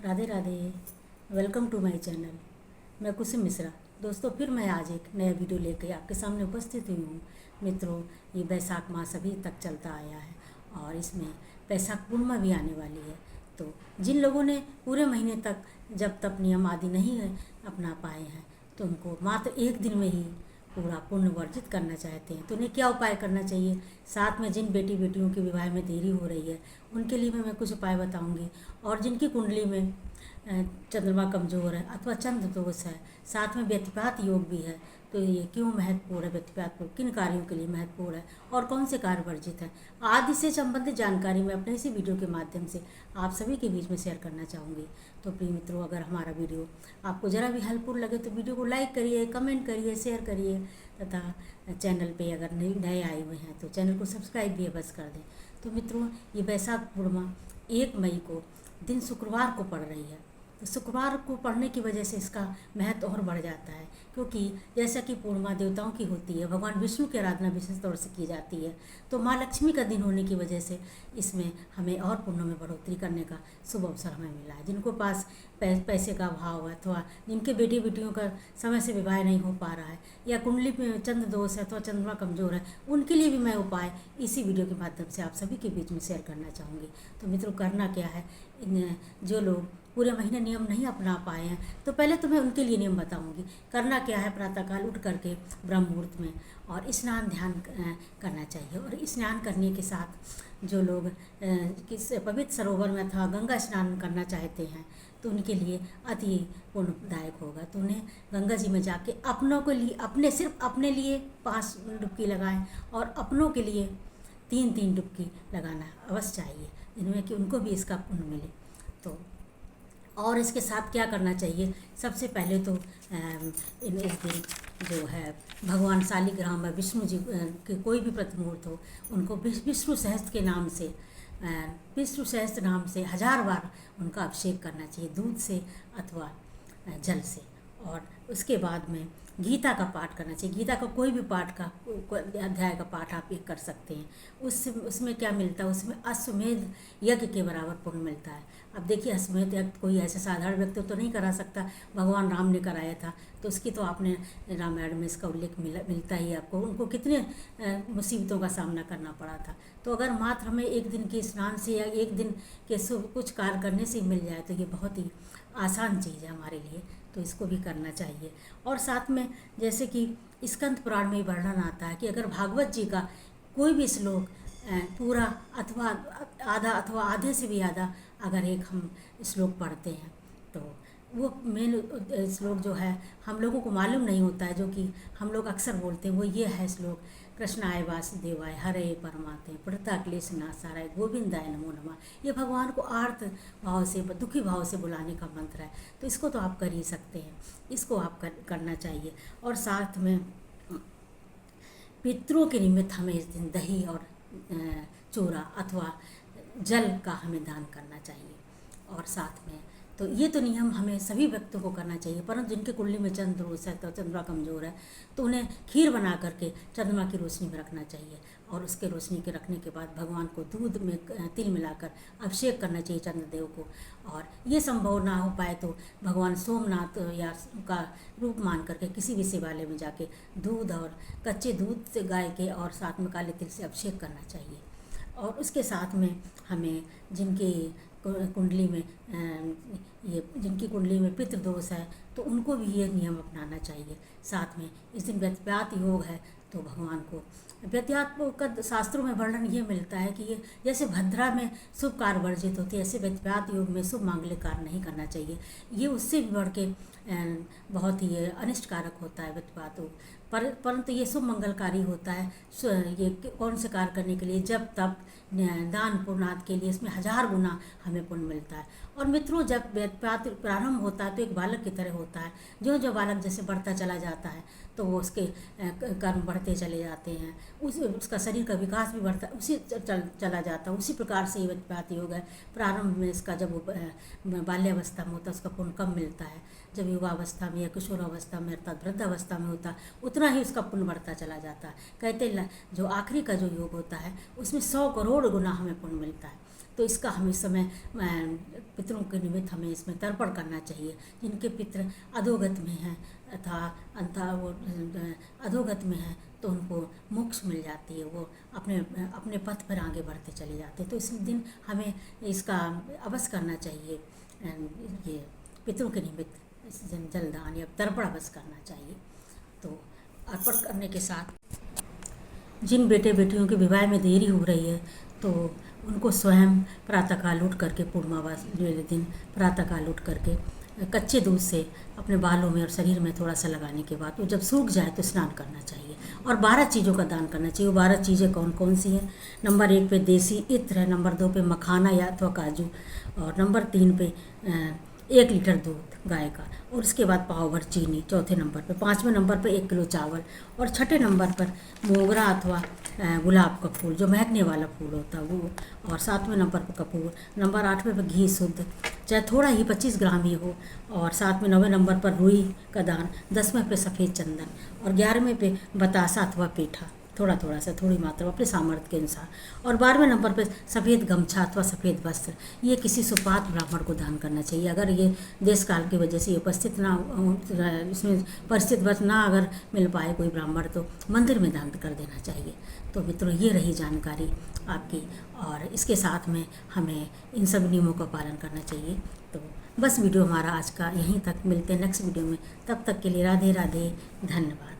Radhe Radhe. Welcome to my channel. मैं कुसुम मिश्रा। दोस्तों, फिर मैं आज एक नया वीडियो लेकर आपके सामने उपस्थित हुई हूँ। मित्रों, ये बैसाख मास अभी तक चलता आया है और इसमें बैसाख पूर्णिमा भी आने वाली है। तो जिन लोगों ने पूरे महीने तक जब तक नियम आदि नहीं अपना पाए हैं तो उनको मात्र एक दिन में ही पूरा पुण्य वर्जित करना चाहते हैं तो उन्हें क्या उपाय करना चाहिए। साथ में जिन बेटियों की विवाह में देरी हो रही है उनके लिए मैं कुछ उपाय बताऊंगी। और जिनकी कुंडली में चंद्रमा कमज़ोर है अथवा चंद्र दोष है, साथ में व्यतिपात योग भी है, तो ये क्यों महत्वपूर्ण है, व्यतिपात किन कार्यों के लिए महत्वपूर्ण है और कौन से कार्य वर्जित है आदि से संबंधित जानकारी मैं अपने इसी वीडियो के माध्यम से आप सभी के बीच में शेयर करना चाहूँगी। तो प्रिय मित्रों, अगर हमारा वीडियो आपको ज़रा भी हेल्पफुल लगे तो वीडियो को लाइक करिए, कमेंट करिए, शेयर करिए तथा चैनल पे अगर नए आए हुए हैं तो चैनल को सब्सक्राइब भी बस कर दें। तो मित्रों, ये बैसाख पूर्णिमा 1 मई को दिन शुक्रवार को पड़ रही है। तो शुक्रवार को पढ़ने की वजह से इसका महत्व और बढ़ जाता है, क्योंकि जैसा कि पूर्णिमा देवताओं की होती है, भगवान विष्णु की आराधना विशेष तौर से की जाती है, तो माँ लक्ष्मी का दिन होने की वजह से इसमें हमें और पुण्य में बढ़ोतरी करने का शुभ अवसर हमें मिला है। जिनको पास पैसे का अभाव है अथवा जिनके बेटियों का समय से विवाह नहीं हो पा रहा है या कुंडली में चंद्र दोष है अथवा चंद्रमा कमज़ोर है, उनके लिए भी मैं उपाय इसी वीडियो के माध्यम से आप सभी के बीच में शेयर करना चाहूँगी। तो मित्रों, करना क्या है, जो लोग पूरे महीने नियम नहीं अपना पाए हैं तो पहले तो मैं उनके लिए नियम बताऊंगी। करना क्या है, प्रातःकाल उठ करके ब्रह्म मुहूर्त में और स्नान ध्यान करना चाहिए। और स्नान करने के साथ जो लोग किस पवित्र सरोवर में अथवा गंगा स्नान करना चाहते हैं तो उनके लिए अति पुण्यदायक होगा। तो उन्हें गंगा जी में जाके अपनों के लिए सिर्फ अपने लिए 5 डुबकी लगाएं और अपनों के लिए 3-3 डुबकी लगाना अवश्य चाहिए, जिनमें कि उनको भी इसका पुण्य मिले। तो और इसके साथ क्या करना चाहिए, सबसे पहले तो इस दिन जो है भगवान शालिग्राम में विष्णु जी के कोई भी प्रतिमूर्त हो उनको विष्णु सहस्त्र के नाम से विष्णु सहस्त्र नाम से 1000 बार उनका अभिषेक करना चाहिए, दूध से अथवा जल से। और उसके बाद में गीता का पाठ करना चाहिए। गीता का कोई भी पाठ का अध्याय का पाठ आप एक कर सकते हैं। उसमें क्या मिलता है, उसमें अश्वमेध यज्ञ के बराबर पुण्य मिलता है। अब देखिए, अश्वमेध यज्ञ कोई ऐसे साधारण व्यक्ति तो नहीं करा सकता, भगवान राम ने कराया था तो उसकी तो आपने रामायण में इसका उल्लेख मिलता ही आपको, उनको कितने मुसीबतों का सामना करना पड़ा था। तो अगर मात्र हमें एक दिन के स्नान से या एक दिन के कुछ कार्य करने से मिल जाए तो ये बहुत ही आसान चीज़ है हमारे लिए, तो इसको भी करना चाहिए। और साथ में जैसे कि स्कंद पुराण में वर्णन आता है कि अगर भागवत जी का कोई भी श्लोक पूरा अथवा आधा अथवा आधे से भी आधा अगर एक हम श्लोक पढ़ते हैं तो वो मेन श्लोक जो है हम लोगों को मालूम नहीं होता है, जो कि हम लोग अक्सर बोलते हैं, वो ये है श्लोक, कृष्णाय वासुदेवाय हरे परमात्मे प्रणता क्लेश नाशाय गोविंदाय नमो नमः। ये भगवान को आर्त भाव से, दुखी भाव से बुलाने का मंत्र है। तो इसको तो आप कर ही सकते हैं, इसको आप करना चाहिए। और साथ में पितरों के निमित्त हमें इस दिन दही और चूरा अथवा जल का हमें दान करना चाहिए। और साथ में तो ये तो नियम हमें सभी व्यक्तियों को करना चाहिए, परंतु जिनके कुंडली में चंद्र दोष है तो चंद्रमा कमज़ोर है तो उन्हें खीर बना करके चंद्रमा की रोशनी में रखना चाहिए। और उसके रोशनी के रखने के बाद भगवान को दूध में तिल मिलाकर अभिषेक करना चाहिए चंद्रदेव को। और ये संभव ना हो पाए तो भगवान सोमनाथ या का रूप मान करके किसी भी शिवालय में जाके दूध और कच्चे दूध से गाय के और साथ में काले तिल से अभिषेक करना चाहिए। और उसके साथ में हमें जिनकी कुंडली में जिनकी कुंडली में पितृ दोष है तो उनको भी ये नियम अपनाना चाहिए। साथ में इस दिन व्यतिपात योग है तो भगवान को व्यतिपात का शास्त्रों में वर्णन ये मिलता है कि ये जैसे भद्रा में शुभ कार्य वर्जित होते हैं, ऐसे व्यतिपात योग में शुभ मांगलिक कार्य नहीं करना चाहिए। ये उससे भी बढ़ के बहुत ही अनिष्टकारक होता है व्यतिपात योग, परंतु ये शुभ मंगलकारी होता है। ये कौन से कार्य करने के लिए, जब तब दान पुण्यात के लिए इसमें 1000 गुना हमें पुण्य मिलता है। और मित्रों, जब व्यतिपात प्रारंभ होता है तो एक बालक की तरह होता है। जो जो बालक जैसे बढ़ता चला जाता है तो वो उसके कर्म बढ़ते चले जाते हैं, उसका शरीर का विकास भी बढ़ता उसी चला जाता है। उसी प्रकार से ये व्यतिपात योग है। प्रारंभ में इसका जब बाल्यावस्था में होता है उसका पुण्य कम मिलता है, जब युवावस्था में या किशोरावस्था में अर्थात वृद्धावस्था में होता उतना उतना ही उसका पुण्य बढ़ता चला जाता है। कहते हैं जो आखिरी का जो योग होता है उसमें 100 करोड़ गुना हमें पुण्य मिलता है। तो इसका हम इस समय पितरों के निमित्त हमें इसमें तर्पण करना चाहिए। जिनके पितृ अधोगत में हैं अथा वो अधोगत में हैं तो उनको मोक्ष मिल जाती है, वो अपने पथ पर आगे बढ़ते चले जाते हैं। तो इस दिन हमें इसका अवश्य करना चाहिए, ये पितरों के निमित्त इस जलदान या तर्पण अवश्य करना चाहिए। तो अर्पण करने के साथ जिन बेटे बेटियों के विवाह में देरी हो रही है तो उनको स्वयं प्रातःकाल उठ करके पूर्णमावास दिन प्रातःकाल उठ करके कच्चे दूध से अपने बालों में और शरीर में थोड़ा सा लगाने के बाद वो जब सूख जाए तो स्नान करना चाहिए और 12 चीज़ों का दान करना चाहिए। वो 12 चीज़ें कौन कौन सी हैं? नंबर 1 पे देसी इत्र है, नंबर 2 पे मखाना या अथवा काजू, और नंबर 3 पे 1 लीटर दूध गाय का, और उसके बाद पाव भर चीनी चौथे नंबर पे, 5वें नंबर पे 1 किलो चावल, और छठे नंबर पर मोगरा अथवा गुलाब का फूल जो महकने वाला फूल होता है वो, और 7वें नंबर पर कपूर, नंबर 8वें पर घी शुद्ध चाहे थोड़ा ही 25 ग्राम ही हो, और 7वें 9वें नंबर पर रुई का दान, 10वें पे सफ़ेद चंदन, और 11वें पे बतासा अथवा पेठा थोड़ा थोड़ा सा थोड़ी मात्रा अपने सामर्थ्य के अनुसार, और 12वें नंबर पे सफ़ेद गमछा अथवा सफ़ेद वस्त्र। ये किसी सुपात्र ब्राह्मण को दान करना चाहिए। अगर ये देश काल की वजह से उपस्थित ना इसमें परिस्थित बस ना अगर मिल पाए कोई ब्राह्मण तो मंदिर में दान कर देना चाहिए। तो मित्रों ये रही जानकारी आपकी, और इसके साथ में हमें इन सब नियमों का पालन करना चाहिए। तो बस वीडियो हमारा आज का यहीं तक, मिलते हैं नेक्स्ट वीडियो में। तब तक के लिए राधे राधे, धन्यवाद।